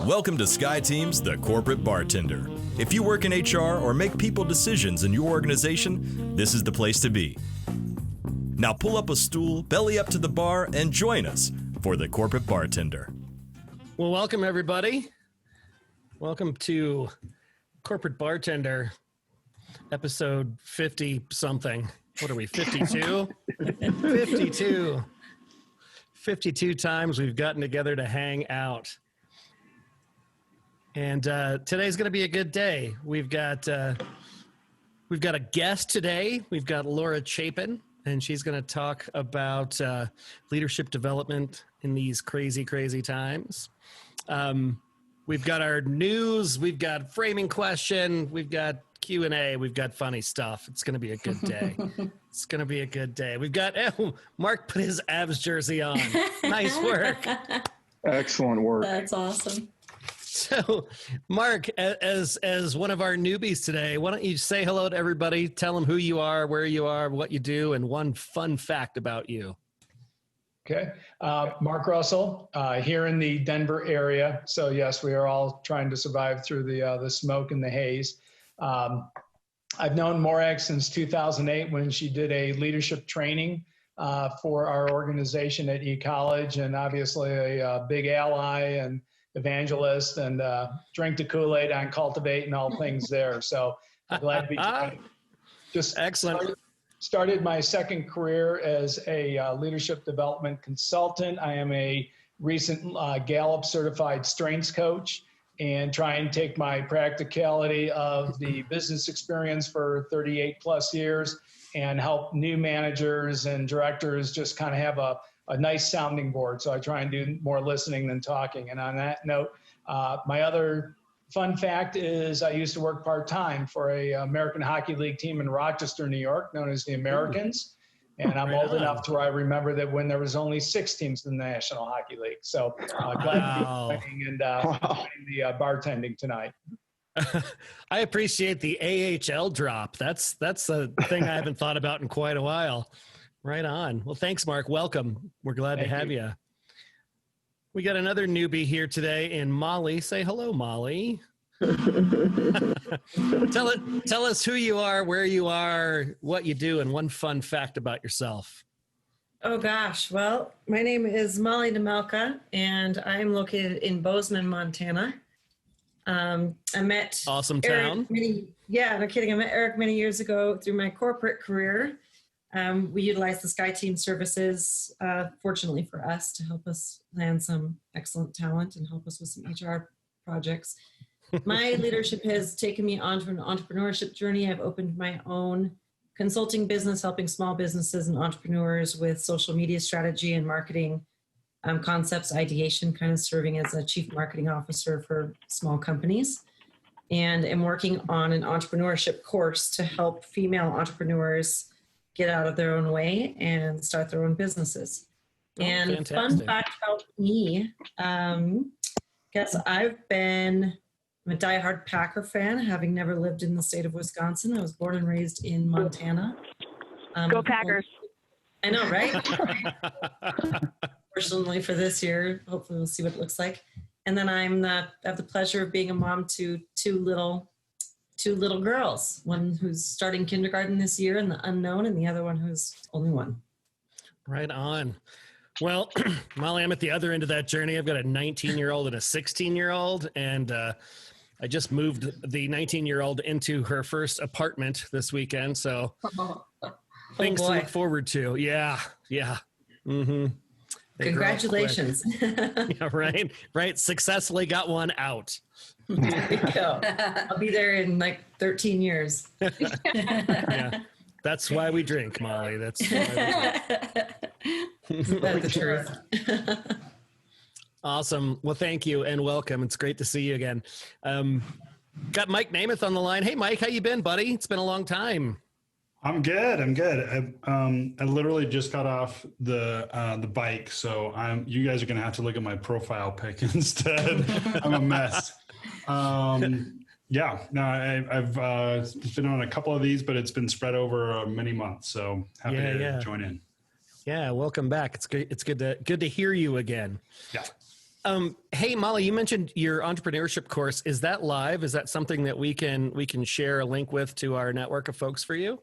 Welcome to SkyTeam's The Corporate Bartender. If you work in HR or make people decisions in your organization, this is the place to be. Now pull up a stool, belly up to the bar, and join us for The Corporate Bartender. Well, welcome everybody. Welcome to Corporate Bartender, episode 50-something. What are we, 52? 52. 52 times we've gotten together to hang out. And today's going to be a good day. We've got a guest today. We've got Laura Chapin, and she's going to talk about leadership development in these crazy, crazy times. We've got our news. We've got framing question. We've got Q&A. We've got funny stuff. It's going to be a good day. It's going to be a good day. We've got Mark put his Avs jersey on. Nice work. Excellent work. That's awesome. So, Mark, as one of our newbies today, why don't you say hello to everybody, tell them who you are, where you are, what you do, and one fun fact about you. Okay. Mark Russell, here in the Denver area. So yes, we are all trying to survive through the smoke and the haze. I've known Morag since 2008 when she did a leadership training for our organization at eCollege, and obviously a big ally and evangelist, and drink the Kool-Aid on Cultivate and all things there. So I'm glad to be joining. Just excellent. Started my second career as a leadership development consultant. I am a recent Gallup certified strengths coach, and try and take my practicality of the business experience for 38 plus years and help new managers and directors just kind of have a nice sounding board. So I try and do more listening than talking. And on that note, my other fun fact is I used to work part-time for a American Hockey League team in Rochester, New York, known as the Americans. And I'm old enough to where I remember that when there was only 6 teams in the National Hockey League. So glad to be joining and joining the bartending tonight. I appreciate the AHL drop. That's a thing I haven't thought about in quite a while. Right on. Well, thanks, Mark. Welcome. We're glad to have you. We got another newbie here today in Molly. Say hello, Molly. Tell us who you are, where you are, what you do, and one fun fact about yourself. Oh gosh. Well, my name is Molly Demelka, and I'm located in Bozeman, Montana. I met awesome Eric town. No kidding. I met Eric many years ago through my corporate career. We utilize the SkyTeam services, fortunately for us, to help us land some excellent talent and help us with some HR projects. My leadership has taken me onto an entrepreneurship journey. I've opened my own consulting business, helping small businesses and entrepreneurs with social media strategy and marketing concepts, ideation, kind of serving as a chief marketing officer for small companies. And I'm working on an entrepreneurship course to help female entrepreneurs get out of their own way and start their own businesses. And fantastic. Fun fact about me, guess I'm a diehard Packer fan, having never lived in the state of Wisconsin. I was born and raised in Montana. Go Packers. I know, right? Fortunately for this year, hopefully we'll see what it looks like. And then I have the pleasure of being a mom to two little girls, one who's starting kindergarten this year in the unknown, and the other one who's only 1. Right on. Well, Molly, I'm at the other end of that journey. I've got a 19-year-old and a 16-year-old, and I just moved the 19-year-old into her first apartment this weekend, so things to look forward to. Yeah. Mm-hmm. Congratulations. Yeah, right. Successfully got one out. There you go. I'll be there in like 13 years. Yeah. That's why we drink, Molly. That's why we drink. That's the truth. Awesome. Well, thank you and welcome. It's great to see you again. Got Mike Namath on the line. Hey, Mike, how you been, buddy? It's been a long time. I'm good. I literally just got off the bike, so you guys are gonna have to look at my profile pic instead. I'm a mess. Yeah, no, I've been on a couple of these, but it's been spread over many months. So happy to join in. Yeah, welcome back. It's good to hear you again. Yeah. Hey, Molly, you mentioned your entrepreneurship course. Is that live? Is that something that we can share a link with to our network of folks for you?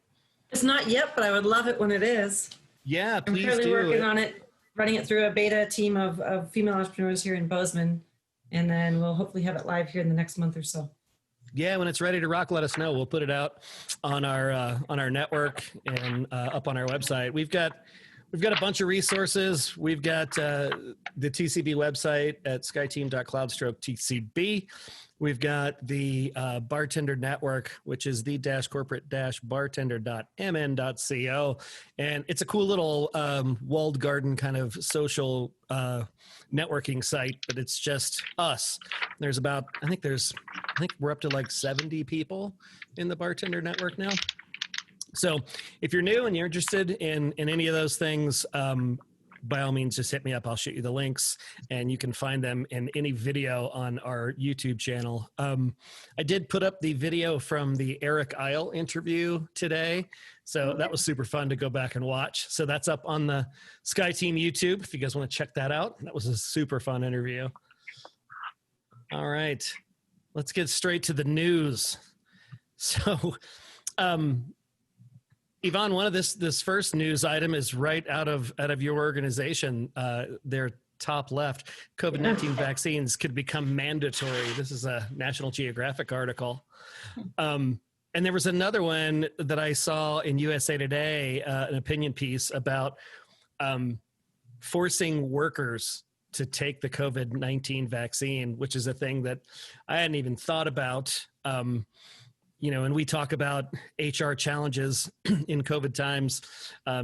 It's not yet, but I would love it when it is. Yeah, I'm please currently do. working on it, running it through a beta team of female entrepreneurs here in Bozeman. And then we'll hopefully have it live here in the next month or so. Yeah, when it's ready to rock, let us know. We'll put it out on our network and up on our website. We've got a bunch of resources. We've got the TCB website at skyteam.cloud/TCB. We've got the Bartender Network, which is the-corporate-bartender.mn.co. And it's a cool little walled garden kind of social networking site, but it's just us. There's I think we're up to like 70 people in the Bartender Network now. So if you're new and you're interested in any of those things, by all means, just hit me up. I'll shoot you the links, and you can find them in any video on our YouTube channel. I did put up the video from the Eric Isle interview today, so that was super fun to go back and watch. So that's up on the Sky Team YouTube if you guys want to check that out. That was a super fun interview. All right, let's get straight to the news. So, Yvonne, one of this first news item is right out of your organization. Their top left, COVID-19 vaccines could become mandatory. This is a National Geographic article. And there was another one that I saw in USA Today, an opinion piece about forcing workers to take the COVID-19 vaccine, which is a thing that I hadn't even thought about. And we talk about HR challenges in COVID times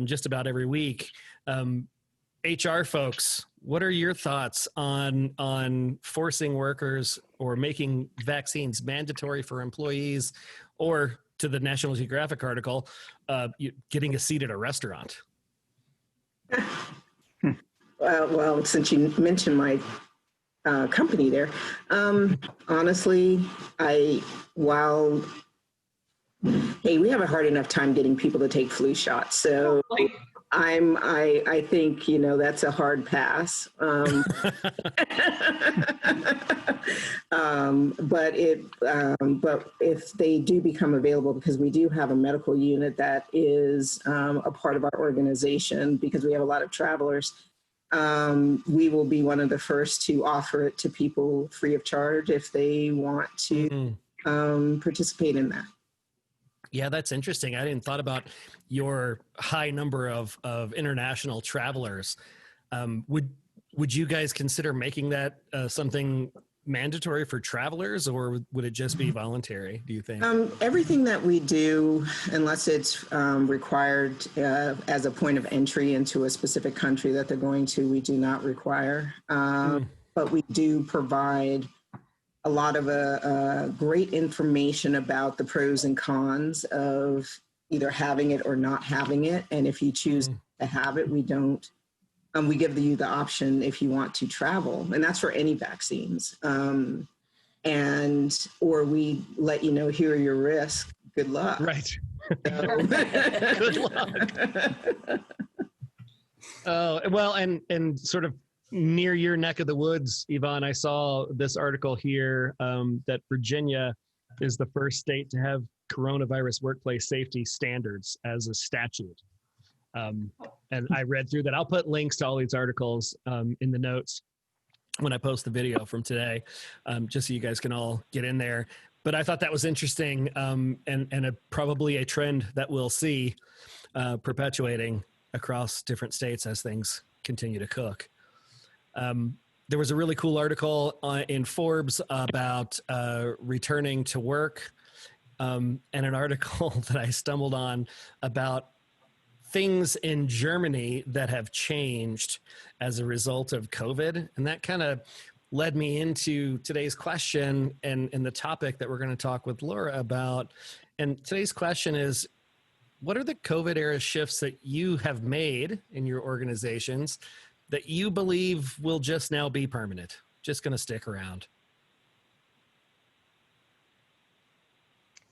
just about every week. HR folks, what are your thoughts on forcing workers or making vaccines mandatory for employees, or, to the National Geographic article, getting a seat at a restaurant? Well, since you mentioned my company there, honestly, we have a hard enough time getting people to take flu shots. So I think, that's a hard pass. But if they do become available, because we do have a medical unit that is a part of our organization, because we have a lot of travelers, we will be one of the first to offer it to people free of charge if they want to participate in that. Yeah, that's interesting. I didn't thought about your high number of international travelers. Would you guys consider making that something mandatory for travelers, or would it just be voluntary, do you think? Everything that we do, unless it's required as a point of entry into a specific country that they're going to, we do not require. But we do provide a lot of great information about the pros and cons of either having it or not having it. And if you choose to have it, we don't. We give you the option if you want to travel, and that's for any vaccines. Or we let you know, here are your risks. Good luck. Right. Good luck. Well, and sort of near your neck of the woods, Yvonne, I saw this article here that Virginia is the first state to have coronavirus workplace safety standards as a statute. And I read through that. I'll put links to all these articles in the notes when I post the video from today, just so you guys can all get in there. But I thought that was interesting, and probably a trend that we'll see perpetuating across different states as things continue to cook. There was a really cool article in Forbes about returning to work, and an article that I stumbled on about things in Germany that have changed as a result of COVID. And that kind of led me into today's question and the topic that we're going to talk with Laura about. And today's question is, what are the COVID era shifts that you have made in your organizations that you believe will just now be permanent, just going to stick around?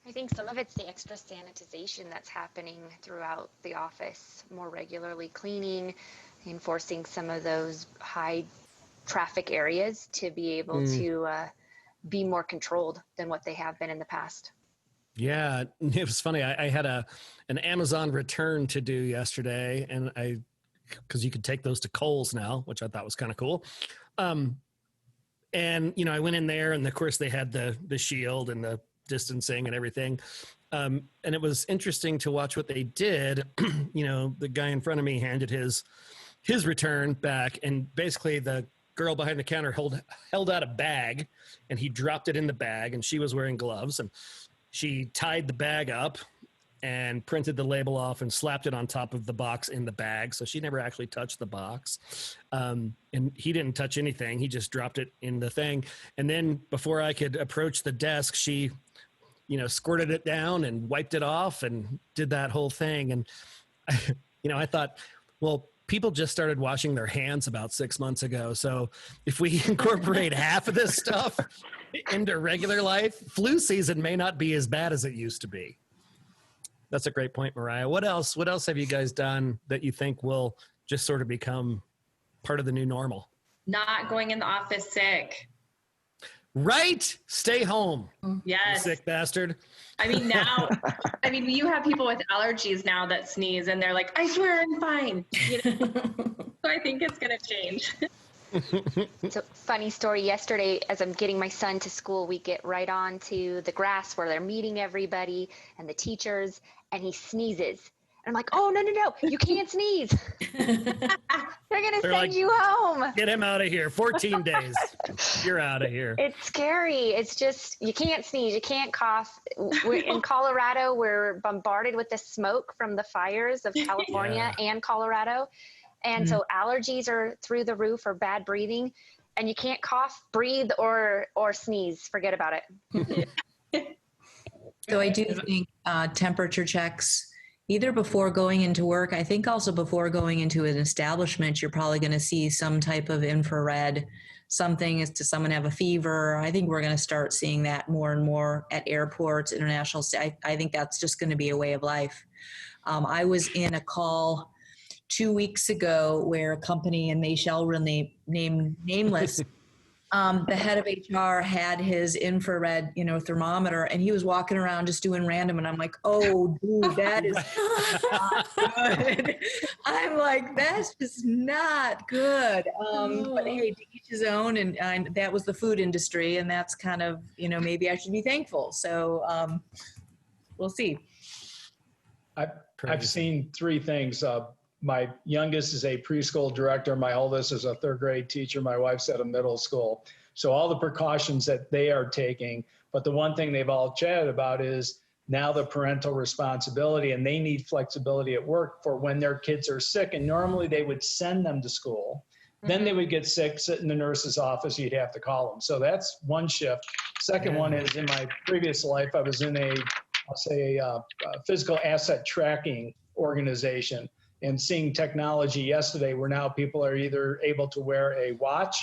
I think some of it's the extra sanitization that's happening throughout the office, more regularly cleaning, enforcing some of those high traffic areas to be able to be more controlled than what they have been in the past. Yeah, it was funny. I had an Amazon return to do yesterday, and because you could take those to Kohl's now, which I thought was kind of cool. And I went in there, and of course they had the shield and the distancing and everything. And it was interesting to watch what they did. The guy in front of me handed his return back, and basically the girl behind the counter held out a bag, and he dropped it in the bag, and she was wearing gloves, and she tied the bag up and printed the label off and slapped it on top of the box in the bag. So she never actually touched the box. And he didn't touch anything. He just dropped it in the thing. And then before I could approach the desk, she, squirted it down and wiped it off and did that whole thing. And, I thought, well, people just started washing their hands about 6 months ago. So if we incorporate half of this stuff into regular life, flu season may not be as bad as it used to be. That's a great point, Mariah. What else have you guys done that you think will just sort of become part of the new normal? Not going in the office sick. Right? Stay home. Yes. You sick bastard. You have people with allergies now that sneeze and they're like, I swear I'm fine. So I think it's going to change. So funny story, yesterday as I'm getting my son to school, we get right on to the grass where they're meeting everybody and the teachers, and he sneezes. And I'm like, oh, no, you can't sneeze. They're going to send you home. Get him out of here. 14 days. You're out of here. It's scary. It's just, you can't sneeze. You can't cough. In Colorado, we're bombarded with the smoke from the fires of California and Colorado. And so allergies are through the roof, or bad breathing, and you can't cough, breathe, or sneeze. Forget about it. So I do think temperature checks, either before going into work, I think also before going into an establishment, you're probably going to see some type of infrared, something as to someone have a fever. I think we're going to start seeing that more and more at airports, international. I think that's just going to be a way of life. I was in a call 2 weeks ago where a company, and they shall remain nameless, the head of HR had his infrared, thermometer, and he was walking around just doing random. And I'm like, oh, dude, that is not good. I'm like, that's just not good. But hey, to each his own. And that was the food industry. And that's kind of, maybe I should be thankful. So we'll see. I've seen three things. My youngest is a preschool director. My oldest is a third grade teacher. My wife's at a middle school. So all the precautions that they are taking, but the one thing they've all chatted about is now the parental responsibility, and they need flexibility at work for when their kids are sick. And normally they would send them to school. Then they would get sick, sit in the nurse's office, you'd have to call them. So that's one shift. Second one is, in my previous life, I was in a physical asset tracking organization. And seeing technology yesterday where now people are either able to wear a watch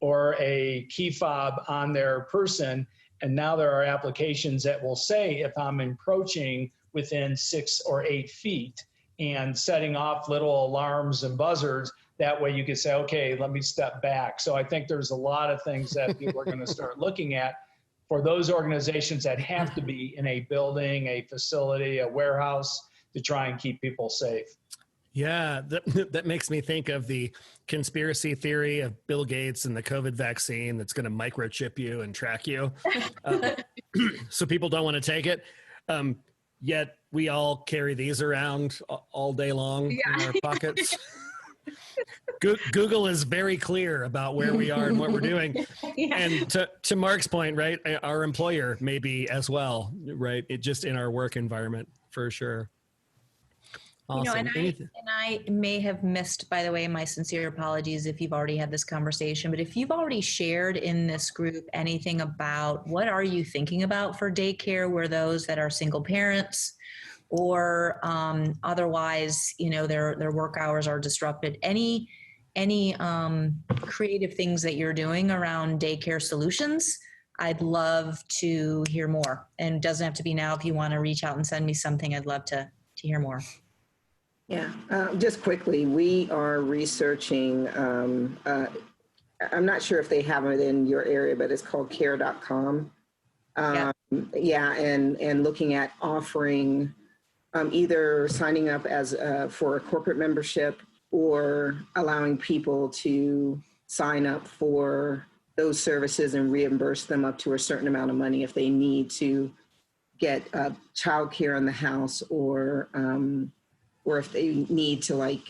or a key fob on their person. And now there are applications that will say if I'm encroaching within 6 or 8 feet, and setting off little alarms and buzzers. That way you can say, okay, let me step back. So I think there's a lot of things that people are going to start looking at for those organizations that have to be in a building, a facility, a warehouse, to try and keep people safe. Yeah, that makes me think of the conspiracy theory of Bill Gates and the COVID vaccine that's going to microchip you and track you. So people don't want to take it. Yet we all carry these around all day long in our pockets. Google is very clear about where we are and what we're doing. And to Mark's point, right, our employer may be as well, right? It just in our work environment for sure. Awesome. And I may have missed, by the way, my sincere apologies if you've already had this conversation, but if you've already shared in this group anything about what are you thinking about for daycare, where those that are single parents or otherwise, their work hours are disrupted, any creative things that you're doing around daycare solutions, I'd love to hear more. And it doesn't have to be now. If you want to reach out and send me something, I'd love to hear more. Yeah, just quickly, we are researching I'm not sure if they have it in your area, but it's called care.com. Yeah, and looking at offering either signing up as for a corporate membership or allowing people to sign up for those services and reimburse them up to a certain amount of money if they need to get childcare in the house, or if they need to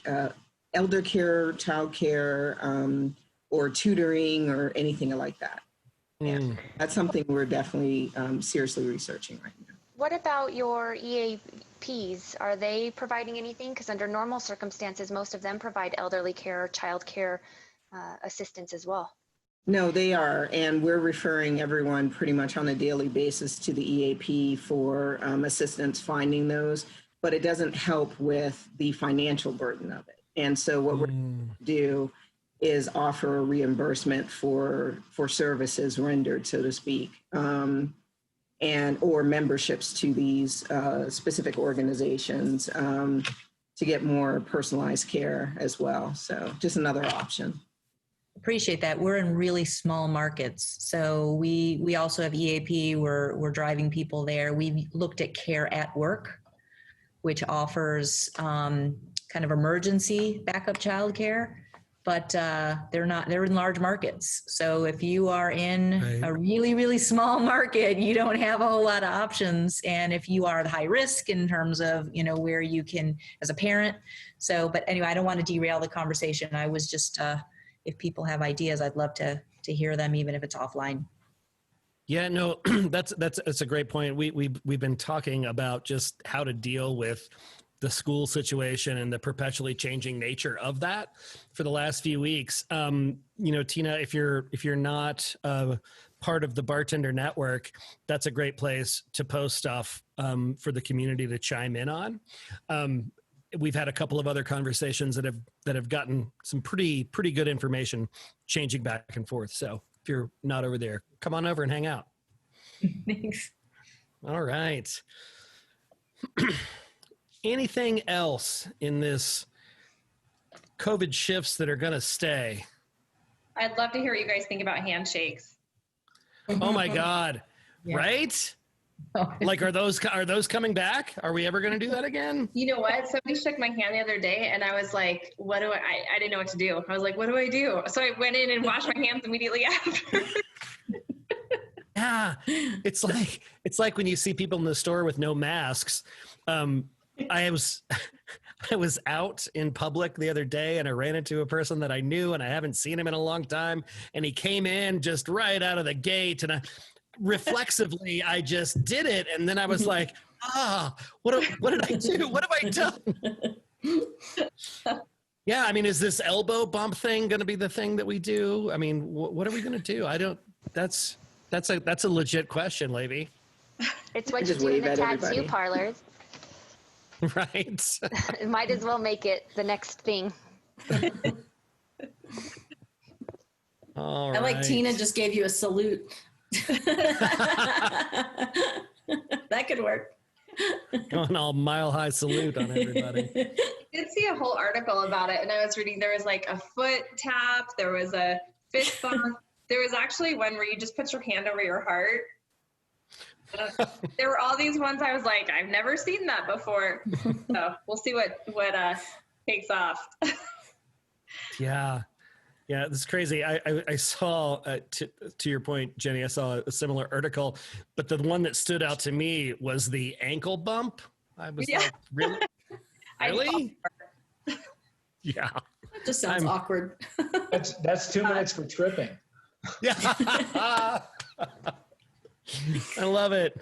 elder care, childcare, or tutoring or anything like that. Yeah, that's something we're definitely seriously researching right now. What about your EAPs? Are they providing anything? Because under normal circumstances, most of them provide elderly care or child care assistance as well. No, they are. And we're referring everyone pretty much on a daily basis to the EAP for assistance finding those, but it doesn't help with the financial burden of it. And so what we're going to do is offer a reimbursement for services rendered, so to speak, or memberships to these specific organizations to get more personalized care as well. So just another option. Appreciate that. We're in really small markets. So we also have EAP. We're driving people there. We've looked at Care at Work, which offers kind of emergency backup childcare, but they're in large markets. So if you are in a really, really small market, you don't have a whole lot of options. And if you are at high risk in terms of, where you can, as a parent. So, but anyway, I don't want to derail the conversation. I was just, if people have ideas, I'd love to hear them, even if it's offline. Yeah, no, that's a great point. We've been talking about just how to deal with the school situation and the perpetually changing nature of that for the last few weeks. Tina, if you're not part of the Bartender network, that's a great place to post stuff for the community to chime in on. We've had a couple of other conversations that have gotten some pretty good information changing back and forth. So if you're not over there, come on over and hang out. Thanks. All right. Anything else in this COVID shifts that are going to stay? I'd love to hear what you guys think about handshakes. Oh my God. Yeah. Right? Like, are those coming back? Are we ever going to do that again? You know what? Somebody shook my hand the other day and I was like, what do I didn't know what to do. I was like, what do I do? So I went in and washed my hands immediately after. Yeah. It's like when you see people in the store with no masks. I was out in public the other day and I ran into a person that I knew and I haven't seen him in a long time. And he came in just right out of the gate and reflexively, I just did it. And then I was like, what did I do? What have I done? Yeah. I mean, is this elbow bump thing going to be the thing that we do? I mean, what are we going to do? That's a legit question, Levy. It's what you do in the tattoo parlors. Right. Might as well make it the next thing. I like Tina just gave you a salute. That could work. Going all mile high salute on everybody. I did see a whole article about it, and I was reading there was like a foot tap, there was a fist bump, there was actually one where you just put your hand over your heart. There were all these ones I was like, I've never seen that before. So we'll see what takes off. Yeah. Yeah, this is crazy. I saw, to your point, Jenny, I saw a similar article, but the one that stood out to me was the ankle bump. I was like, really? Really? Yeah. That just sounds awkward. That's 2 minutes for tripping. Yeah. I love it.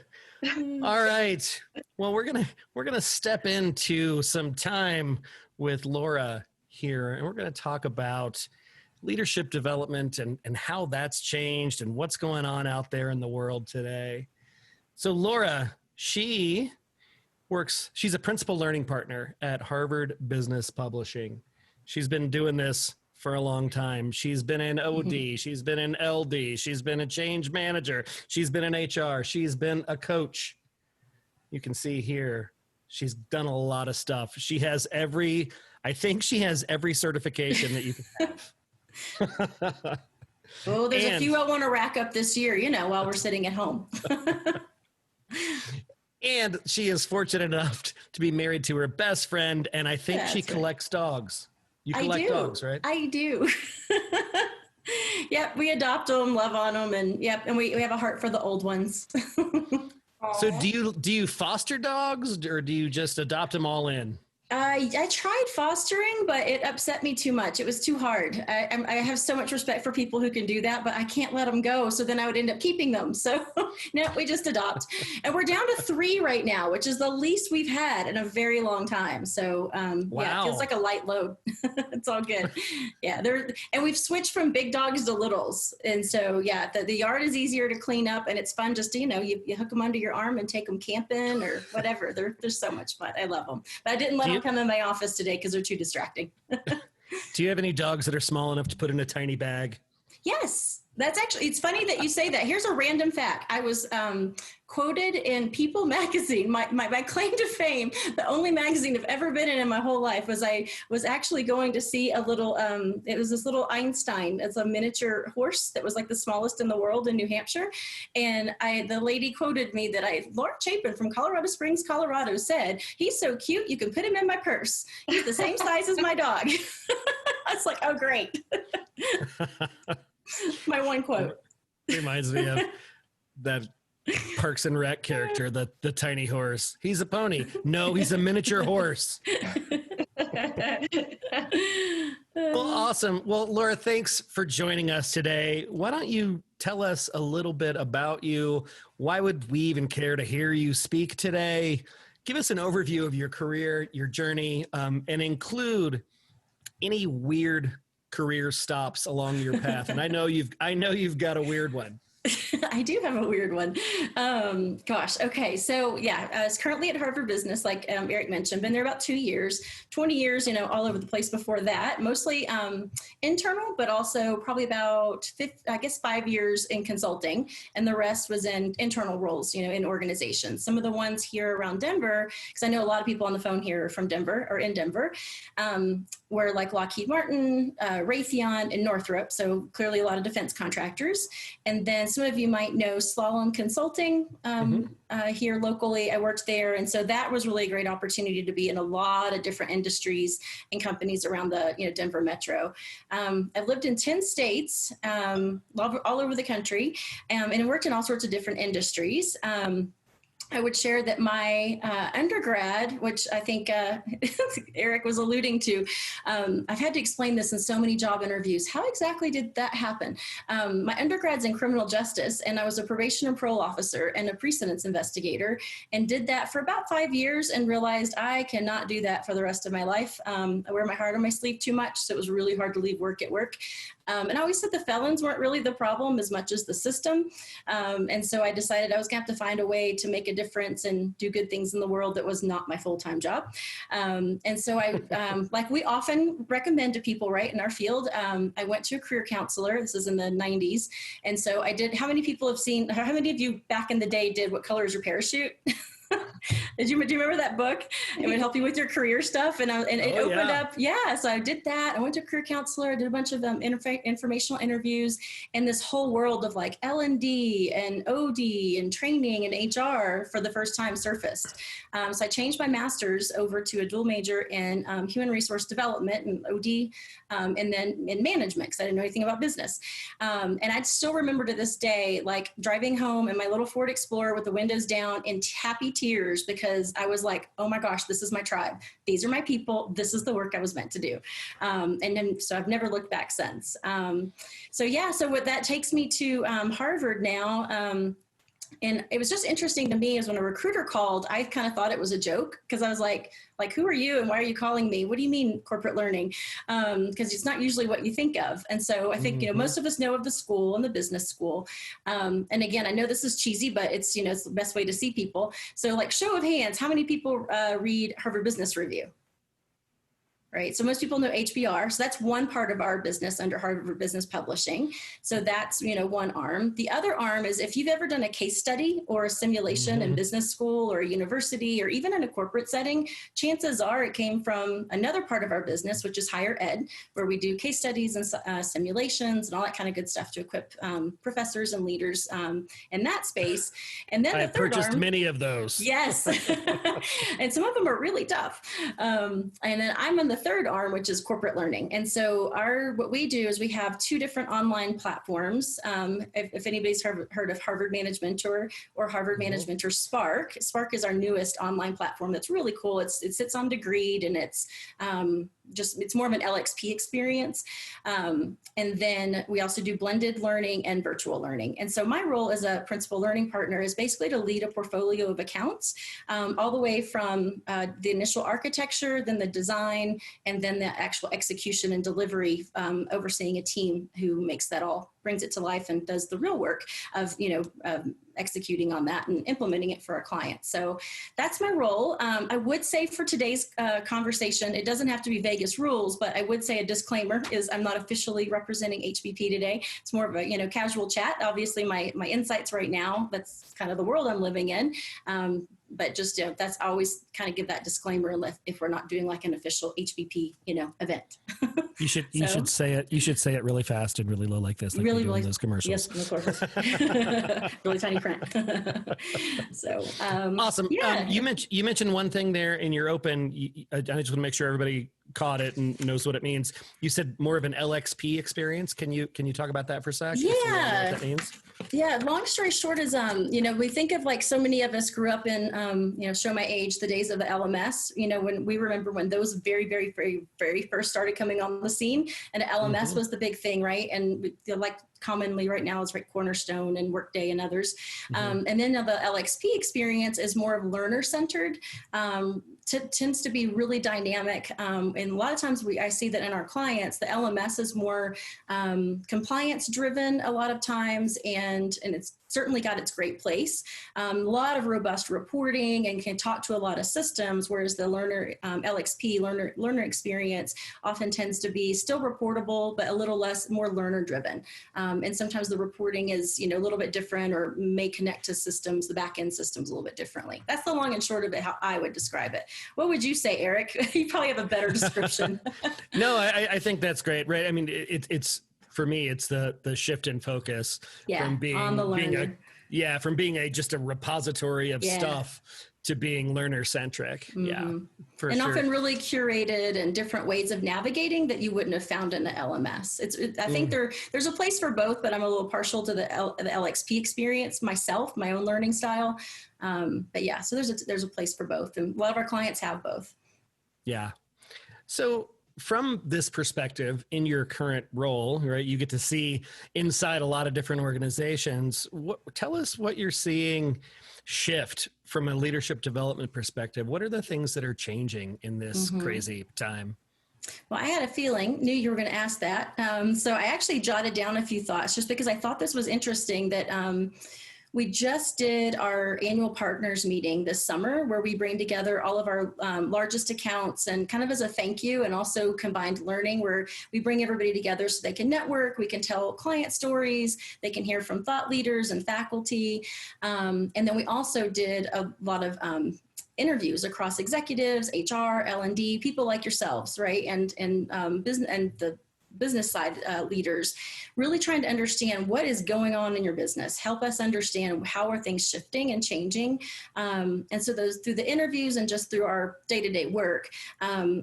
All right. Well, we're gonna step into some time with Laura here, and we're gonna talk about leadership development and how that's changed and what's going on out there in the world today. So Laura, she's a principal learning partner at Harvard Business Publishing. She's been doing this for a long time. She's been in OD, she's been in LD, she's been a change manager, she's been in HR, she's been a coach. You can see here, she's done a lot of stuff. I think she has every certification that you can have. Oh, there's a few I want to rack up this year, while we're sitting at home. And she is fortunate enough to be married to her best friend, and I think she collects dogs. You collect dogs, right? I do. Yep, we adopt them, love on them, and we have a heart for the old ones. So do you foster dogs, or do you just adopt them all in? I tried fostering, but it upset me too much. It was too hard. I have so much respect for people who can do that, but I can't let them go. So then I would end up keeping them. So no, we just adopt. And we're down to 3 right now, which is the least we've had in a very long time. So yeah, it feels like a light load. It's all good. Yeah, and we've switched from big dogs to littles. And so yeah, the yard is easier to clean up, and it's fun just to, you hook them under your arm and take them camping or whatever. They're so much fun. I love them. But I didn't let them come in my office today because they're too distracting. Do you have any dogs that are small enough to put in a tiny bag? Yes. That's actually, it's funny that you say that. Here's a random fact. I was quoted in People magazine, my claim to fame, the only magazine I've ever been in my whole life, was I was actually going to see a little, it was this little Einstein. It's a miniature horse that was like the smallest in the world in New Hampshire. And the lady quoted me that Laura Chapin from Colorado Springs, Colorado said, "He's so cute, you can put him in my purse. He's the same size as my dog." I was like, oh, great. My one quote. Reminds me of that Parks and Rec character, the tiny horse. He's a pony. No, he's a miniature horse. Well, awesome. Well, Laura, thanks for joining us today. Why don't you tell us a little bit about you? Why would we even care to hear you speak today? Give us an overview of your career, your journey, and include any weird career stops along your path. And I know you've got a weird one. I do have a weird one. Gosh. Okay. So yeah, I was currently at Harvard Business, like Eric mentioned, been there about 2 years, 20 years, all over the place before that, mostly internal, but also probably about 5 years in consulting. And the rest was in internal roles, in organizations. Some of the ones here around Denver, because I know a lot of people on the phone here are from Denver or in Denver, were like Lockheed Martin, Raytheon, and Northrop. So clearly a lot of defense contractors. And then some of you might know Slalom Consulting here locally. I worked there. And so that was really a great opportunity to be in a lot of different industries and companies around the Denver metro. I've lived in 10 states, all over the country, and worked in all sorts of different industries. I would share that my undergrad, which I think Eric was alluding to, I've had to explain this in so many job interviews. How exactly did that happen? My undergrad's in criminal justice, and I was a probation and parole officer and a precedence investigator, and did that for about 5 years and realized I cannot do that for the rest of my life. I wear my heart on my sleeve too much, so it was really hard to leave work at work. And I always said the felons weren't really the problem as much as the system. And so I decided I was going to have to find a way to make a difference and do good things in the world that was not my full-time job. And so I, like we often recommend to people, right, in our field, I went to a career counselor. This is in the 90s. And so I did, how many of you back in the day did What Color Is Your Parachute? Do you remember that book? It would help you with your career stuff. And it opened up. Yeah. So I did that. I went to a career counselor, did a bunch of informational interviews, and this whole world of like L&D and OD and training and HR for the first time surfaced. So I changed my master's over to a dual major in human resource development and OD, and then in management, because I didn't know anything about business. And I still remember to this day, like driving home in my little Ford Explorer with the windows down in happy tears, because I was like, oh my gosh, this is my tribe. These are my people. This is the work I was meant to do. So I've never looked back since. So what that takes me to Harvard now. And it was just interesting to me is when a recruiter called, I kind of thought it was a joke, because I was like, who are you and why are you calling me? What do you mean corporate learning? Because it's not usually what you think of. And so I think, most of us know of the school and the business school. And again, I know this is cheesy, but it's, it's the best way to see people. So like show of hands, how many people read Harvard Business Review? right? So most people know HBR. So that's one part of our business under Harvard Business Publishing. So that's, one arm. The other arm is if you've ever done a case study or a simulation in business school or a university or even in a corporate setting, chances are it came from another part of our business, which is higher ed, where we do case studies and simulations and all that kind of good stuff to equip professors and leaders in that space. And then I've purchased many of those. Yes. And some of them are really tough. And then I'm on the third arm, which is corporate learning. And so what we do is we have two different online platforms. If anybody's heard of Harvard Managed Mentor or Harvard Managed Mentor Spark. Spark is our newest online platform that's really cool. It sits on Degreed, and it's more of an LXP experience. And then we also do blended learning and virtual learning. And so my role as a principal learning partner is basically to lead a portfolio of accounts, all the way from the initial architecture, then the design, and then the actual execution and delivery, overseeing a team who makes that all, brings it to life and does the real work of, executing on that and implementing it for our clients. So that's my role. I would say for today's conversation, it doesn't have to be Vegas rules, but I would say a disclaimer is I'm not officially representing HBP today. It's more of a, casual chat. Obviously my insights right now, that's kind of the world I'm living in. But just, that's always kind of give that disclaimer if we're not doing like an official HBP, event. You should say it. You should say it really fast and really low like this, like really, really those commercials. Yes, of course. Really tiny print. So awesome. Yeah. You mentioned one thing there in your open. I just want to make sure everybody caught it and knows what it means. You said more of an LXP experience. Can you talk about that for a sec? Yeah. What that means? Yeah. Long story short is, we think of like so many of us grew up in, show my age, the days of the LMS, when we remember when those very, very, very, very first started coming on the scene, and LMS was the big thing, right? And like commonly right now is Cornerstone and Workday and others. And then the LXP experience is more of learner centered. Tends to be really dynamic. And a lot of times I see that in our clients, the LMS is more compliance driven a lot of times, and it's certainly got its great place. A lot of robust reporting and can talk to a lot of systems, whereas the learner LXP learner experience often tends to be still reportable, but a little more learner driven. And sometimes the reporting is, a little bit different or may connect to systems, the back end systems a little bit differently. That's the long and short of it, how I would describe it. What would you say, Eric? You probably have a better description. No, I think that's great, right? I mean, it's for me, it's the shift in focus from being on the learner. From being just a repository of stuff to being learner centric. Yeah, for sure. Often really curated and different ways of navigating that you wouldn't have found in the LMS. I think there's a place for both, but I'm a little partial to the LXP experience myself, my own learning style. But yeah, so there's a place for both, and a lot of our clients have both. Yeah. So from this perspective, in your current role, right, you get to see inside a lot of different organizations. Tell us what you're seeing shift from a leadership development perspective. What are the things that are changing in this crazy time? Well, I had a feeling, knew you were going to ask that. So I actually jotted down a few thoughts just because I thought this was interesting that we just did our annual partners meeting this summer where we bring together all of our largest accounts and kind of as a thank you, and also combined learning where we bring everybody together so they can network, we can tell client stories, they can hear from thought leaders and faculty. And then we also did a lot of interviews across executives, HR, L&D, people like yourselves, right? And business and the business side leaders, really trying to understand what is going on in your business, help us understand how are things shifting and changing. And so those through the interviews and just through our day-to-day work, I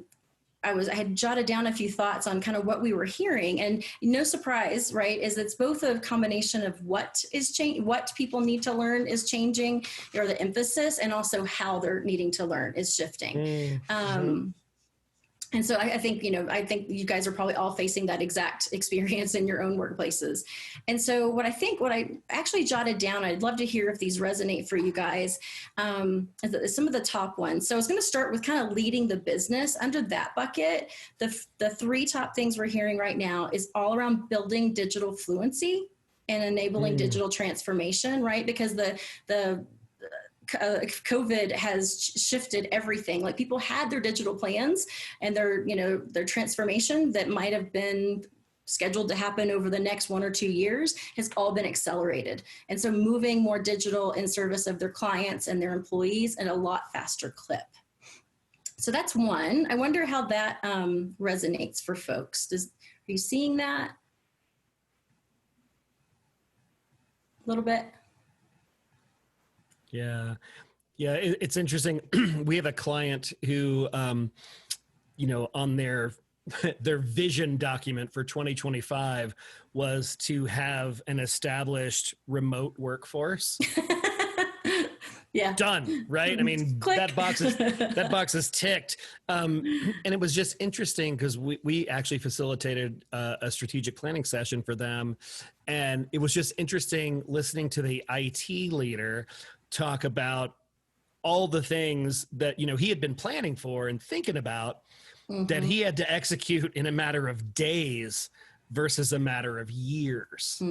had jotted down a few thoughts on kind of what we were hearing, and no surprise, right, is it's both a combination of what people need to learn is changing, or the emphasis, and also how they're needing to learn is shifting. And so I think you guys are probably all facing that exact experience in your own workplaces. And so what I actually jotted down, I'd love to hear if these resonate for you guys, is some of the top ones. So I was going to start with kind of leading the business. Under that bucket, the three top things we're hearing right now is all around building digital fluency and enabling digital transformation, right? Because the COVID has shifted everything. Like people had their digital plans and their transformation that might have been scheduled to happen over the next 1 or 2 years has all been accelerated. And so moving more digital in service of their clients and their employees at a lot faster clip. So that's one. I wonder how that resonates for folks. Are you seeing that a little bit? Yeah. Yeah. It's interesting. We have a client who, on their vision document for 2025 was to have an established remote workforce. Yeah. Done. Right. I mean, that box is ticked. And it was just interesting because we actually facilitated a strategic planning session for them. And it was just interesting listening to the IT leader talk about all the things that, he had been planning for and thinking about that he had to execute in a matter of days versus a matter of years.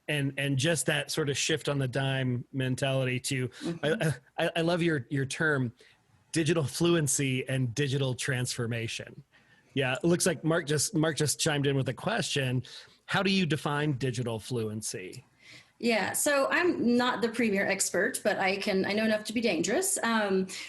And just that sort of shift on the dime mentality to, I love your term, digital fluency and digital transformation. Yeah. It looks like Mark just chimed in with a question. How do you define digital fluency? Yeah, so I'm not the premier expert, but I know enough to be dangerous.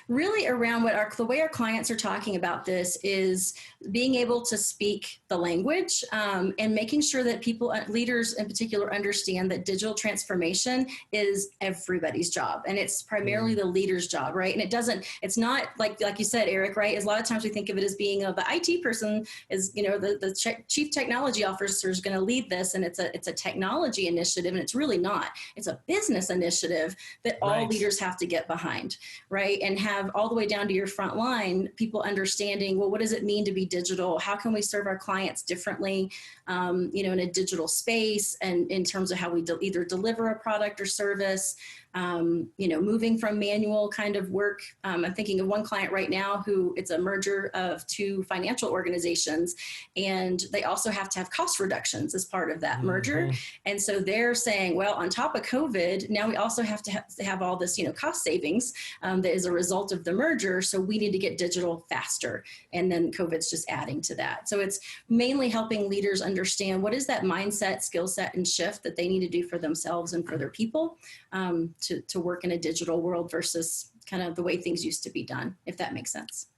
Really around the way our clients are talking about this is being able to speak the language and making sure that leaders in particular, understand that digital transformation is everybody's job. And it's primarily the leader's job, right? And it's not like you said, Eric, right? A lot of times we think of it as being the IT person is, the chief technology officer is going to lead this. And it's a technology initiative, and it's really not. It's a business initiative that all leaders have to get behind, right? And have all the way down to your front line, people understanding, well, what does it mean to be digital? How can we serve our clients differently, in a digital space, and in terms of how we either deliver a product or service, moving from manual kind of work. I'm thinking of one client right now who it's a merger of 2 financial organizations, and they also have to have cost reductions as part of that merger. And so they're saying, well, on top of COVID, now we also have to have all this, cost savings that is a result of the merger. So we need to get digital faster. And then COVID's just adding to that. So it's mainly helping leaders understand what is that mindset, skill set, and shift that they need to do for themselves and for their people to work in a digital world versus kind of the way things used to be done, if that makes sense.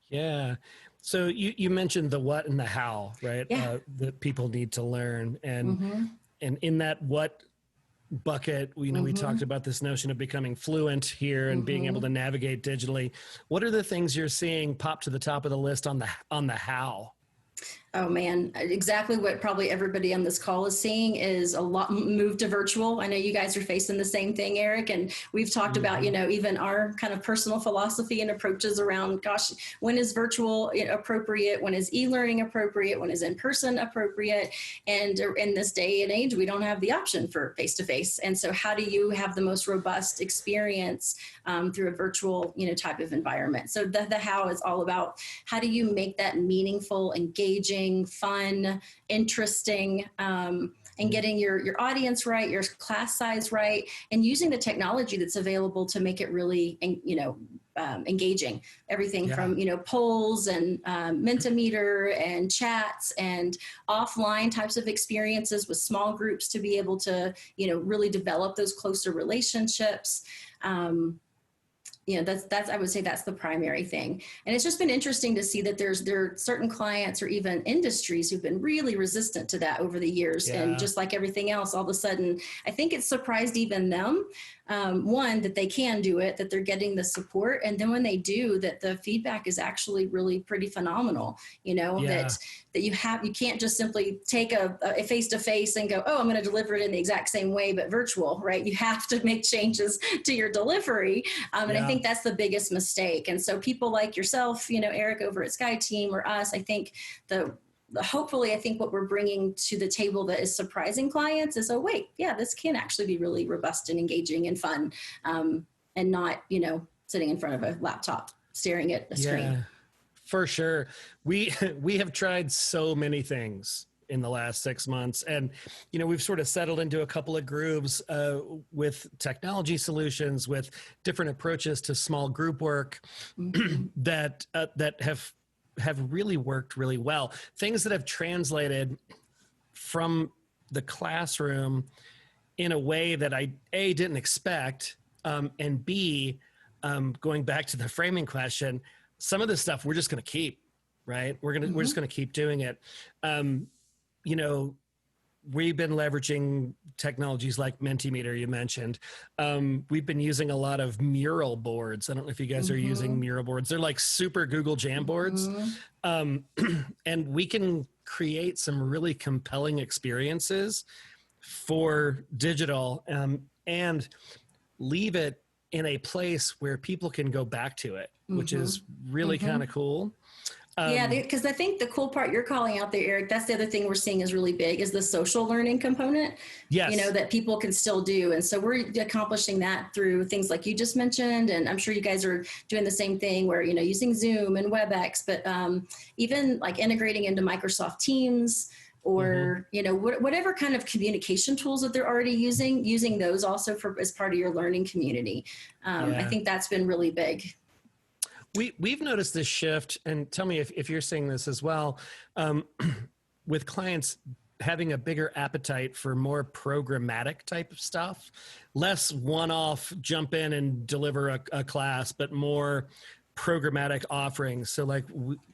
Yeah. So you mentioned the what and the how, right? Yeah. That people need to learn. And in that what bucket, we talked about this notion of becoming fluent here and being able to navigate digitally. What are the things you're seeing pop to the top of the list on the how? Oh man, exactly what probably everybody on this call is seeing is a lot move to virtual. I know you guys are facing the same thing, Eric, and we've talked about, even our kind of personal philosophy and approaches around, gosh, when is virtual appropriate? When is e-learning appropriate? When is in-person appropriate? And in this day and age, we don't have the option for face-to-face. And so how do you have the most robust experience through a virtual, type of environment? So the how is all about how do you make that meaningful, engaging, fun, interesting, and getting your audience right, your class size right, and using the technology that's available to make it really, engaging. Everything from, polls and Mentimeter and chats and offline types of experiences with small groups to be able to, really develop those closer relationships. That's I would say that's the primary thing. And it's just been interesting to see that there are certain clients or even industries who've been really resistant to that over the years. Yeah. And just like everything else, all of a sudden, I think it surprised even them. One, that they can do it, that they're getting the support. And then when they do, that the feedback is actually really pretty phenomenal, that you can't just simply take a face-to-face and go, oh, I'm going to deliver it in the exact same way, but virtual, right? You have to make changes to your delivery. And I think that's the biggest mistake. And so people like yourself, Eric over at Sky Team or us, I think hopefully, I think what we're bringing to the table that is surprising clients is, oh, wait, yeah, this can actually be really robust and engaging and fun, and not, sitting in front of a laptop staring at a screen. For sure. We have tried so many things in the last 6 months. And, you know, we've sort of settled into a couple of grooves with technology solutions, with different approaches to small group work that have really worked really well. Things that have translated from the classroom in a way that I, A, didn't expect, and B, going back to the framing question, some of this stuff we're just going to keep, right? We're just going to keep doing it. You know, we've been leveraging technologies like Mentimeter, you mentioned. We've been using a lot of mural boards. I don't know if you guys are using mural boards. They're like super Google Jamboards. And we can create some really compelling experiences for digital and leave it in a place where people can go back to it, which is really kind of cool. Yeah, because I think the cool part you're calling out there, Eric, that's the other thing we're seeing is really big is the social learning component, yes. You know, that people can still do. And so we're accomplishing that through things like you just mentioned. And I'm sure you guys are doing the same thing where, you know, using Zoom and WebEx, but even like integrating into Microsoft Teams or, you know, whatever kind of communication tools that they're already using those also for as part of your learning community. I think that's been really big. We've noticed this shift, and tell me if you're seeing this as well, with clients having a bigger appetite for more programmatic type of stuff, less one-off jump in and deliver a class, but more programmatic offerings. So like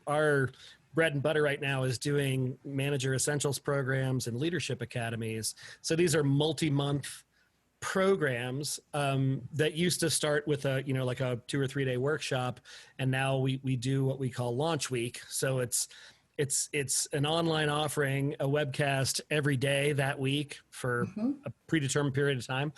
our bread and butter right now is doing manager essentials programs and leadership academies. So these are multi-month programs that used to start with a, you know, like a 2 or 3 day workshop. And now we do what we call launch week. So it's an online offering, a webcast every day that week for a predetermined period of time.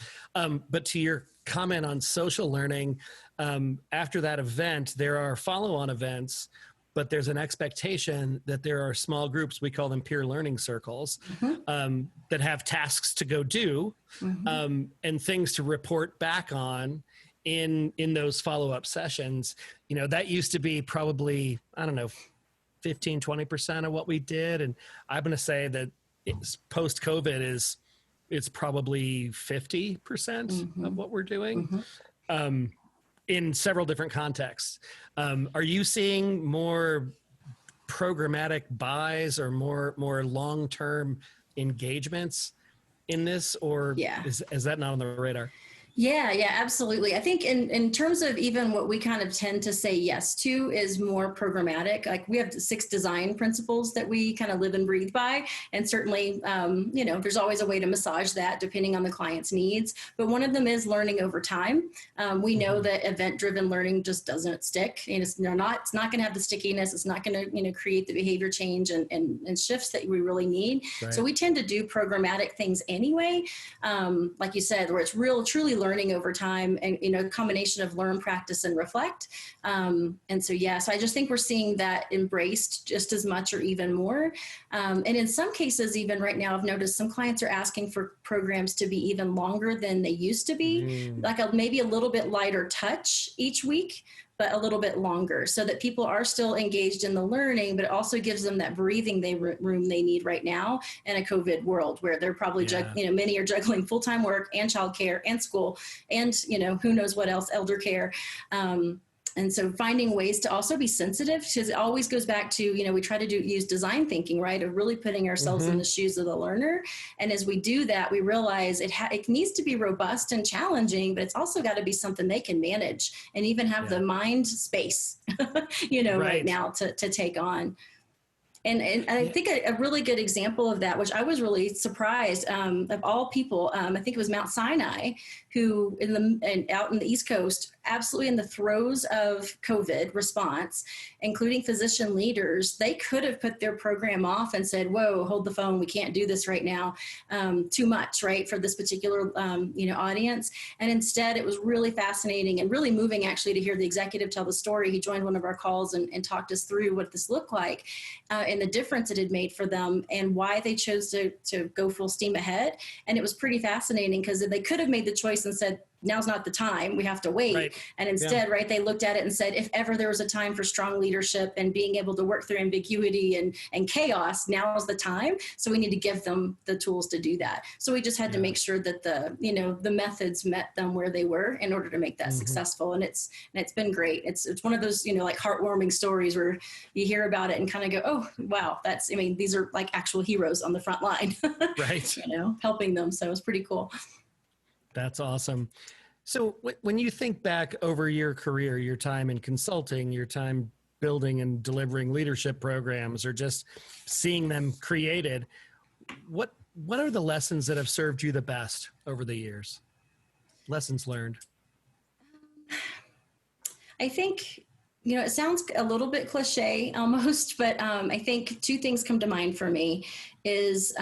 But to your comment on social learning, after that event, there are follow-on events, but there's an expectation that there are small groups, we call them peer learning circles, that have tasks to go do and things to report back on in those follow-up sessions. You know, that used to be probably, I don't know, 15, 20% of what we did. And I'm going to say that post-COVID it's probably 50% of what we're doing. In several different contexts. Are you seeing more programmatic buys or more long-term engagements in this, or is that not on the radar? Yeah, absolutely. I think in terms of even what we kind of tend to say yes to is more programmatic. Like we have 6 design principles that we kind of live and breathe by. And certainly, you know, there's always a way to massage that depending on the client's needs. But one of them is learning over time. We know that event-driven learning just doesn't stick. And it's not going to have the stickiness. It's not going to, you know, create the behavior change and shifts that we really need. Right. So we tend to do programmatic things anyway. Like you said, where it's truly learning over time and, you know, a combination of learn, practice, and reflect. And so I just think we're seeing that embraced just as much or even more. And in some cases, even right now, I've noticed some clients are asking for programs to be even longer than they used to be, like maybe a little bit lighter touch each week, but a little bit longer so that people are still engaged in the learning, but it also gives them that breathing room they need right now in a COVID world where they're probably, you know, many are juggling full-time work and childcare and school and, you know, who knows what else, elder care. And so finding ways to also be sensitive, because it always goes back to, you know, we try to use design thinking, right? Of really putting ourselves in the shoes of the learner. And as we do that, we realize it needs to be robust and challenging, but it's also got to be something they can manage and even have the mind space, you know, right now to take on. And I think a really good example of that, which I was really surprised, of all people, I think it was Mount Sinai, who out in the East Coast, absolutely in the throes of COVID response, including physician leaders, they could have put their program off and said, whoa, hold the phone, we can't do this right now, too much, right, for this particular you know, audience. And instead, it was really fascinating and really moving actually to hear the executive tell the story. He joined one of our calls and talked us through what this looked like and the difference it had made for them and why they chose to go full steam ahead. And it was pretty fascinating because they could have made the choice and said, now's not the time, we have to wait. Right. And instead, right, they looked at it and said, if ever there was a time for strong leadership and being able to work through ambiguity and chaos, now is the time. So we need to give them the tools to do that. So we just had to make sure that the methods met them where they were in order to make that successful. And it's been great. It's one of those, like heartwarming stories where you hear about it and kind of go, oh, wow, these are like actual heroes on the front line, right. Helping them. So it's pretty cool. That's awesome. So when you think back over your career, your time in consulting, your time building and delivering leadership programs, or just seeing them created, what are the lessons that have served you the best over the years? Lessons learned. I think, it sounds a little bit cliche almost, but I think two things come to mind for me is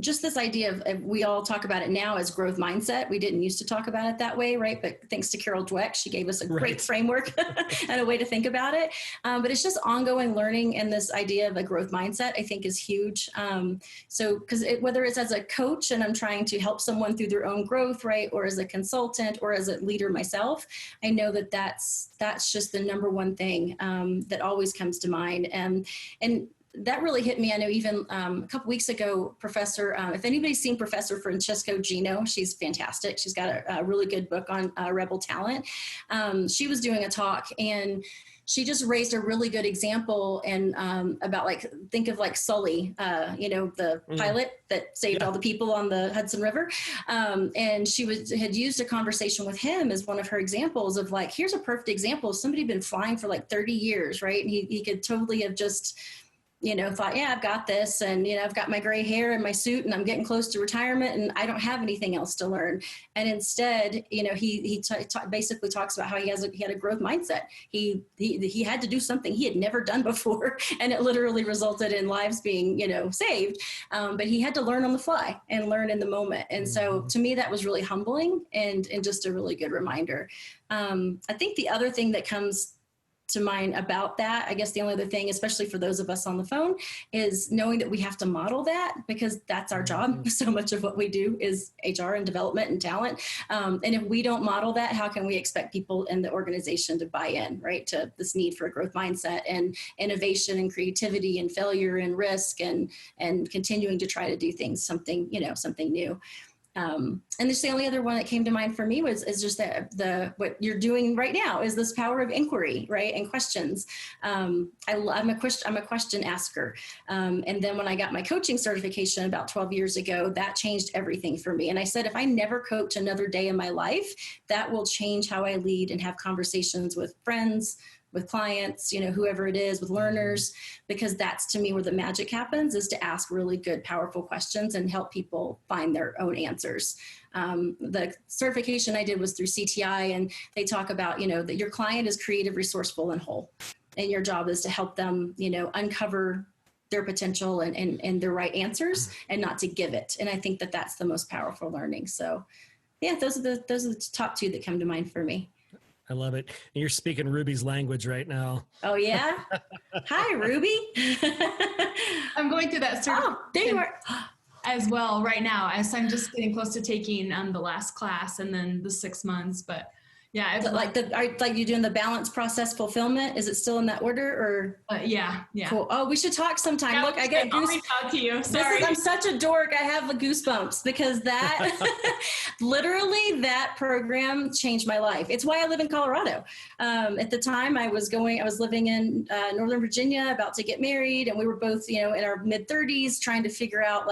just this idea of, we all talk about it now as growth mindset. We didn't used to talk about it that way, right? But thanks to Carol Dweck, she gave us a great framework and a way to think about it. But it's just ongoing learning, and this idea of a growth mindset, I think, is huge. Because whether it's as a coach and I'm trying to help someone through their own growth, right? Or as a consultant or as a leader myself, I know that that's just the number one thing that always comes to mind. And that really hit me. I know even a couple weeks ago, Professor, if anybody's seen Professor Francesco Gino, she's fantastic. She's got a really good book on rebel talent. She was doing a talk, and she just raised a really good example and about think of Sully, the pilot that saved all the people on the Hudson River. And she had used a conversation with him as one of her examples of here's a perfect example of somebody been flying for 30 years, right? And he could totally have just thought, yeah, I've got this, and, I've got my gray hair and my suit, and I'm getting close to retirement, and I don't have anything else to learn. And instead, he basically talks about how he had a growth mindset. He had to do something he had never done before, and it literally resulted in lives being, saved. But he had to learn on the fly and learn in the moment. And so to me, that was really humbling and just a really good reminder. I think the other thing that comes to mind about that, I guess the only other thing, especially for those of us on the phone, is knowing that we have to model that, because that's our job. So much of what we do is HR and development and talent. And if we don't model that, how can we expect people in the organization to buy in, right, to this need for a growth mindset and innovation and creativity and failure and risk and continuing to try to do things, something new. And just the only other one that came to mind for me is just that what you're doing right now is this power of inquiry, right? And questions. I'm a question asker. And then when I got my coaching certification about 12 years ago, that changed everything for me. And I said, if I never coach another day in my life, that will change how I lead and have conversations with friends, with clients, whoever it is, with learners, because that's to me where the magic happens, is to ask really good, powerful questions and help people find their own answers. The certification I did was through CTI, and they talk about, that your client is creative, resourceful, and whole. And your job is to help them, uncover their potential and their right answers, and not to give it. And I think that that's the most powerful learning. So yeah, those are the top two that come to mind for me. I love it. And you're speaking Ruby's language right now. Oh, yeah? Hi, Ruby. I'm going through that certification there you are. as well right now, as I'm just getting close to taking the last class and then the 6 months. But yeah, like you're doing the balance, process, fulfillment. Is it still in that order, or? Yeah. Cool. Oh, we should talk sometime. Yeah, look, I get I'll reach out to you. Sorry. I'm such a dork. I have the goosebumps because that literally that program changed my life. It's why I live in Colorado. At the time I was living in Northern Virginia, about to get married, and we were both, in our mid 30s, trying to figure out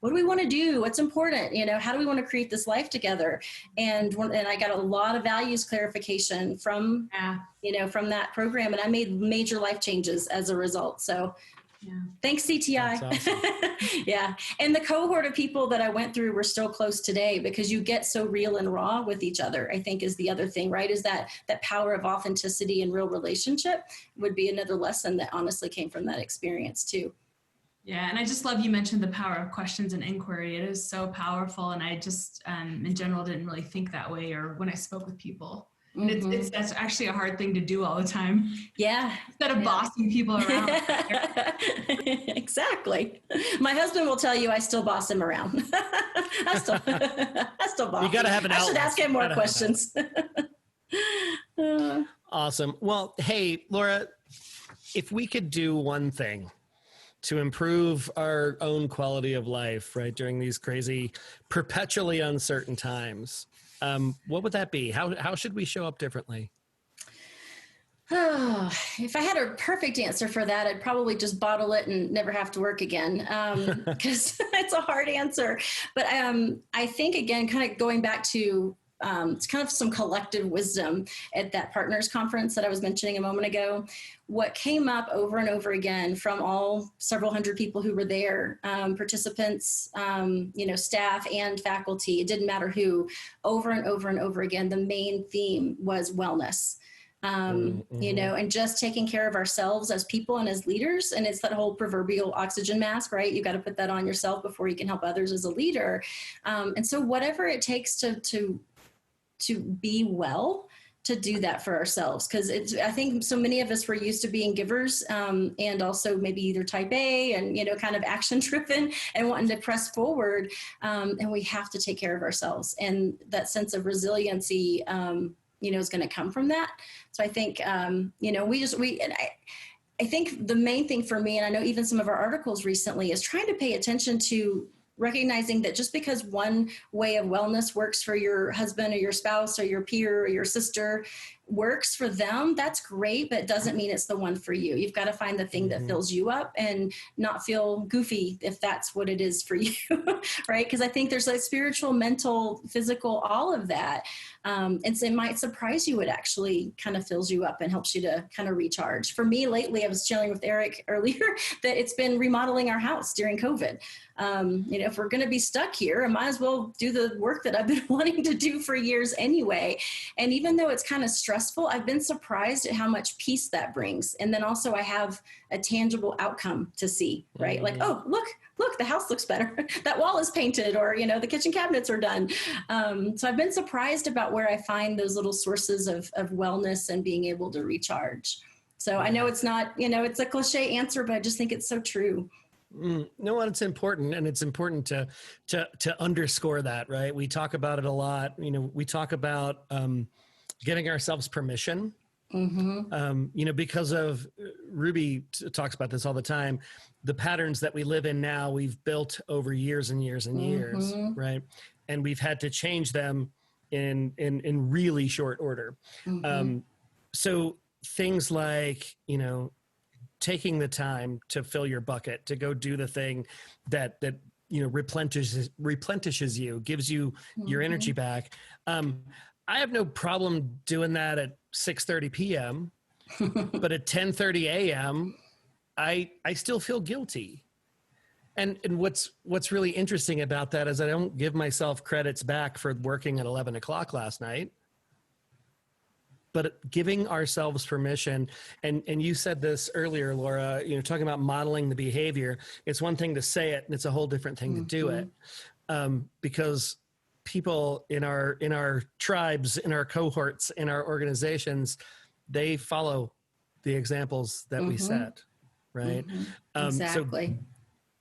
what do we want to do? What's important? How do we want to create this life together? And I got a lot of values clarification from that program, and I made major life changes as a result. So thanks, CTI. That's awesome. Yeah. And the cohort of people that I went through were still close today, because you get so real and raw with each other, I think, is the other thing, right? Is that power of authenticity and real relationship would be another lesson that honestly came from that experience too. Yeah, and I just love you mentioned the power of questions and inquiry. It is so powerful, and I just, in general, didn't really think that way, or when I spoke with people. And that's actually a hard thing to do all the time. Yeah. Instead of bossing people around. Exactly. My husband will tell you I still boss him around. I still boss him. You got to have an outlet. I should ask him more questions. Awesome. Well, hey, Laura, if we could do one thing to improve our own quality of life, right, during these crazy, perpetually uncertain times, what would that be? How should we show up differently? Oh, if I had a perfect answer for that, I'd probably just bottle it and never have to work again, because it's a hard answer. But I think, again, kind of going back to it's kind of some collective wisdom at that partners conference that I was mentioning a moment ago. What came up over and over again from all several hundred people who were there, participants, staff and faculty, it didn't matter who, over and over and over again, the main theme was wellness. And just taking care of ourselves as people and as leaders. And it's that whole proverbial oxygen mask, right? You got to put that on yourself before you can help others as a leader. And so whatever it takes to be well, to do that for ourselves. Because I think so many of us were used to being givers, and also maybe either type A and, kind of action driven and wanting to press forward. And we have to take care of ourselves. And that sense of resiliency, is going to come from that. So I think, I think the main thing for me, and I know even some of our articles recently, is trying to pay attention to recognizing that just because one way of wellness works for your husband or your spouse or your peer or your sister works for them, that's great, but it doesn't mean it's the one for you. You've got to find the thing that fills you up and not feel goofy if that's what it is for you, right? Because I think there's like spiritual, mental, physical, all of that. And so it might surprise you. It actually kind of fills you up and helps you to kind of recharge. For me lately, I was chatting with Eric earlier that it's been remodeling our house during COVID. If we're going to be stuck here, I might as well do the work that I've been wanting to do for years anyway. And even though it's kind of stressful, I've been surprised at how much peace that brings. And then also I have a tangible outcome to see, right? Like, oh, look, the house looks better. That wall is painted, or, the kitchen cabinets are done. So I've been surprised about where I find those little sources of wellness and being able to recharge. So I know it's not, it's a cliche answer, but I just think it's so true. No, and it's important, and it's important to underscore that, right? We talk about it a lot. We talk about getting ourselves permission. Because of Ruby talks about this all the time, the patterns that we live in now, we've built over years and years and years, right? And we've had to change them in really short order. So things like, taking the time to fill your bucket, to go do the thing that replenishes you, gives you your energy back. I have no problem doing that at 6:30 p.m., but at 10:30 a.m., I still feel guilty. And what's really interesting about that is I don't give myself credits back for working at 11 o'clock last night, but giving ourselves permission. And you said this earlier, Laura, talking about modeling the behavior. It's one thing to say it, and it's a whole different thing to do it. Because people in our tribes, in our cohorts, in our organizations, they follow the examples that we set, right? Exactly.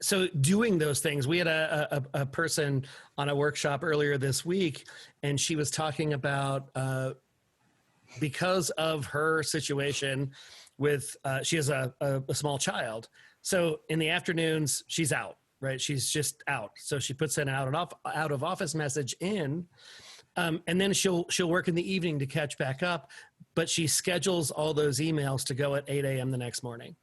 So doing those things, we had a person on a workshop earlier this week, and she was talking about because of her situation with, she has a small child. So in the afternoons, she's out, right? She's just out. So she puts an out of office message in, and then she'll work in the evening to catch back up, but she schedules all those emails to go at 8 a.m. the next morning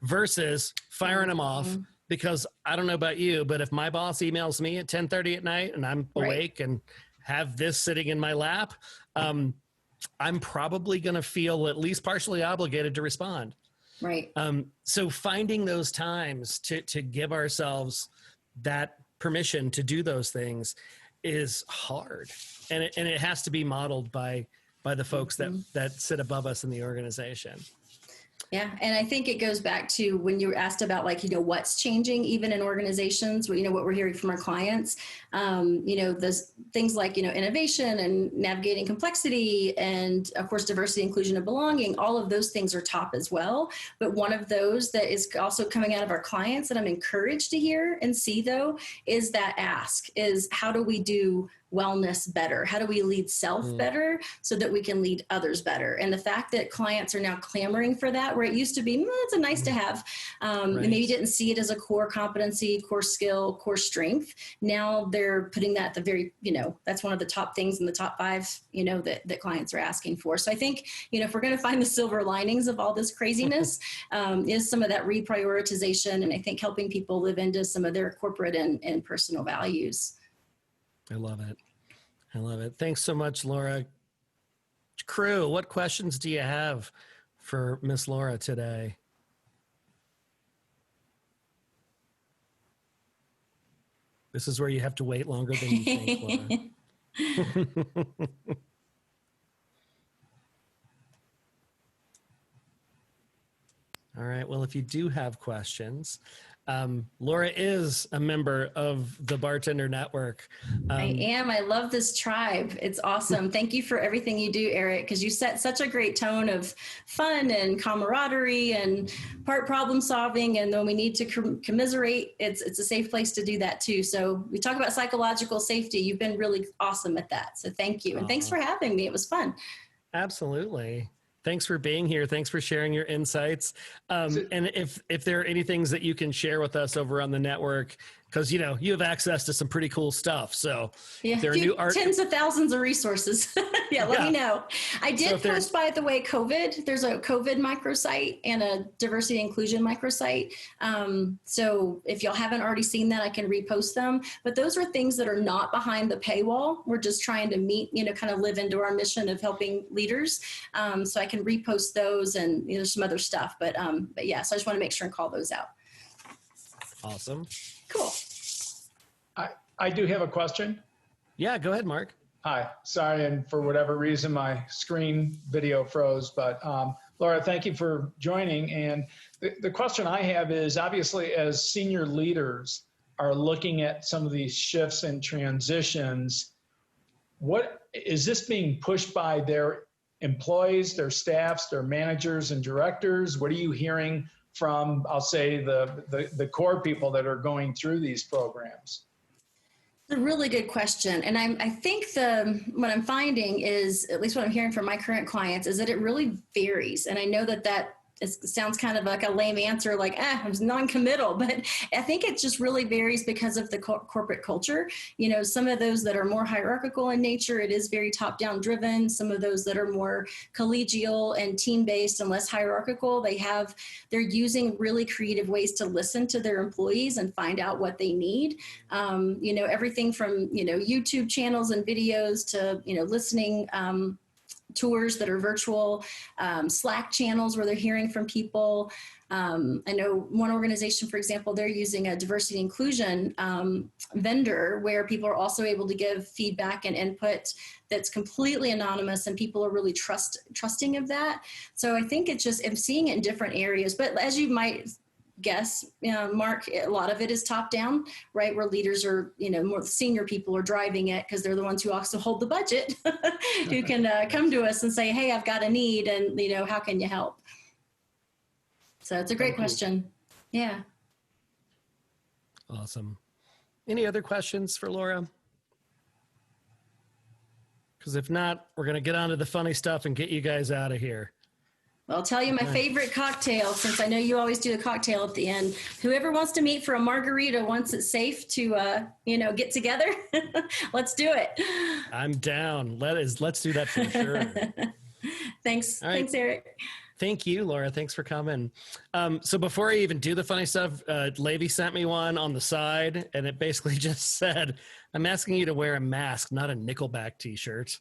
versus firing them off. Because I don't know about you, but if my boss emails me at 10:30 at night and I'm awake and have this sitting in my lap, I'm probably going to feel at least partially obligated to respond. Right. So finding those times to give ourselves that permission to do those things is hard. And it has to be modeled by the folks that sit above us in the organization. Yeah. And I think it goes back to when you were asked about like, what's changing even in organizations, what we're hearing from our clients, those things like, innovation and navigating complexity and of course, diversity, inclusion, and belonging, all of those things are top as well. But one of those that is also coming out of our clients that I'm encouraged to hear and see though, is that ask is how do we do wellness better? How do we lead self better so that we can lead others better? And the fact that clients are now clamoring for that, where it used to be, it's a nice to have, and maybe didn't see it as a core competency, core skill, core strength. Now they're putting that at the very, that's one of the top things in the top 5, that clients are asking for. So I think, if we're going to find the silver linings of all this craziness, is some of that reprioritization. And I think helping people live into some of their corporate and personal values. I love it. I love it. Thanks so much, Laura. Crew, what questions do you have for Miss Laura today? This is where you have to wait longer than you think, Laura. All right. Well, if you do have questions, Laura is a member of the Bartender Network. I am. I love this tribe. It's awesome. Thank you for everything you do, Eric, because you set such a great tone of fun and camaraderie and part problem solving. And when we need to commiserate, it's a safe place to do that too. So we talk about psychological safety. You've been really awesome at that. So thank you. And thanks for having me. It was fun. Absolutely. Thanks for being here. Thanks for sharing your insights. And if there are any things that you can share with us over on the network, because you have access to some pretty cool stuff. So yeah, there are new art, tens of thousands of resources. Let me know. I did post, by the way, COVID. There's a COVID microsite and a diversity inclusion microsite. So if y'all haven't already seen that, I can repost them. But those are things that are not behind the paywall. We're just trying to meet, kind of live into our mission of helping leaders. So I can repost those and there's some other stuff. But yeah, so I just want to make sure and call those out. Awesome. Cool. I do have a question. Yeah, go ahead, Mark. Hi, sorry, and for whatever reason, my screen video froze, but Laura, thank you for joining. And the question I have is, obviously, as senior leaders are looking at some of these shifts and transitions, what is this being pushed by their employees, their staffs, their managers and directors? What are you hearing from, I'll say, the core people that are going through these programs? It's a really good question. And I think what I'm finding is, at least what I'm hearing from my current clients, is that it really varies. And I know that it sounds kind of like a lame answer, like, I was non-committal, but I think it just really varies because of the corporate culture. Some of those that are more hierarchical in nature, it is very top-down driven. Some of those that are more collegial and team-based and less hierarchical, they're using really creative ways to listen to their employees and find out what they need. Everything from, YouTube channels and videos to, listening, tours that are virtual, Slack channels where they're hearing from people. I know one organization, for example, they're using a diversity inclusion vendor where people are also able to give feedback and input that's completely anonymous, and people are really trusting of that. So I think I'm seeing it in different areas, but as you might guess, Mark, a lot of it is top down, right? Where leaders are, more senior people are driving it because they're the ones who also hold the budget, who can come to us and say, hey, I've got a need, and how can you help? So it's a great question. Yeah. Awesome. Any other questions for Laura? Because if not, we're going to get on to the funny stuff and get you guys out of here. Well, I'll tell you my favorite cocktail, since I know you always do the cocktail at the end. Whoever wants to meet for a margarita once it's safe to, get together, let's do it. I'm down. Let's do that for sure. Thanks. Right. Thanks, Eric. Thank you, Laura. Thanks for coming. So before I even do the funny stuff, Levy sent me one on the side, and it basically just said, I'm asking you to wear a mask, not a Nickelback t-shirt.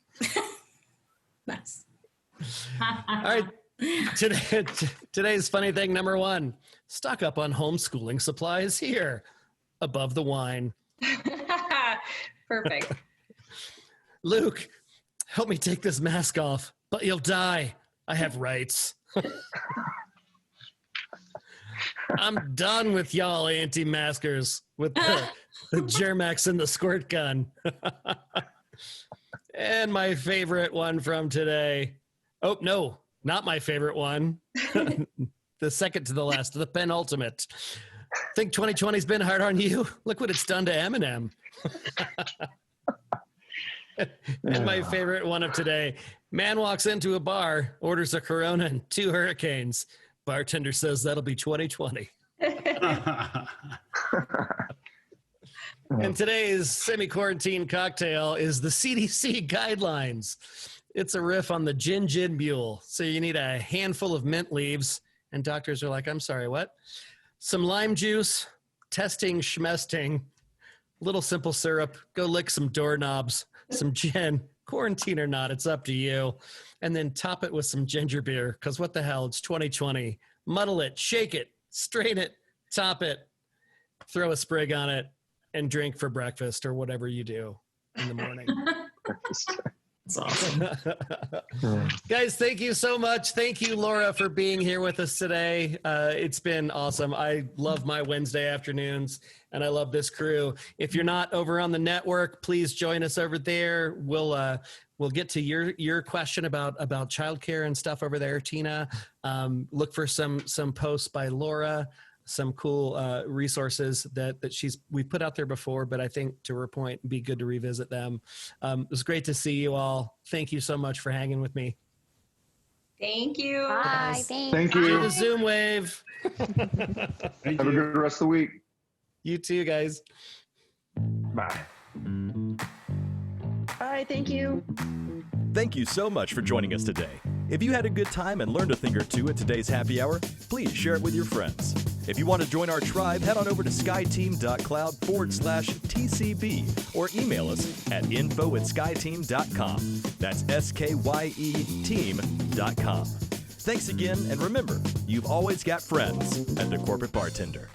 Nice. All right. Today's funny thing number 1, stock up on homeschooling supplies here, above the wine. Perfect. Luke, help me take this mask off, but you'll die. I have rights. I'm done with y'all anti-maskers with the Germex and the squirt gun. And my favorite one from today. Oh, no, not my favorite one. The second to the last, the penultimate. Think 2020's been hard on you? Look what it's done to Eminem. And my favorite one of today. Man walks into a bar, orders a Corona and 2 Hurricanes. Bartender says that'll be 2020. And today's semi-quarantine cocktail is the CDC guidelines. It's a riff on the gin mule. So you need a handful of mint leaves. And doctors are like, I'm sorry, what? Some lime juice, testing, schmesting, little simple syrup, go lick some doorknobs, some gin, quarantine or not, it's up to you. And then top it with some ginger beer, because what the hell, it's 2020. Muddle it, shake it, strain it, top it, throw a sprig on it, and drink for breakfast or whatever you do in the morning. That's awesome. Guys, thank you so much. Thank you, Laura, for being here with us today. It's been awesome. I love my Wednesday afternoons, and I love this crew. If you're not over on the network, please join us over there. We'll get to your question about childcare and stuff over there, Tina. Look for some posts by Laura. Some cool resources that we put out there before, but I think to her point, it'd be good to revisit them. It was great to see you all. Thank you so much for hanging with me. Thank you. Bye. Thanks. Thank Do you. the Zoom wave. Thank Have a you. good rest of the week. You too, guys. Bye. Bye, thank you. Thank you so much for joining us today. If you had a good time and learned a thing or two at today's happy hour, please share it with your friends. If you want to join our tribe, head on over to skyeteam.cloud/TCB or email us at info@skyeteam.com. That's SKYE team.com. Thanks again, and remember, you've always got friends at the Corporate Bartender.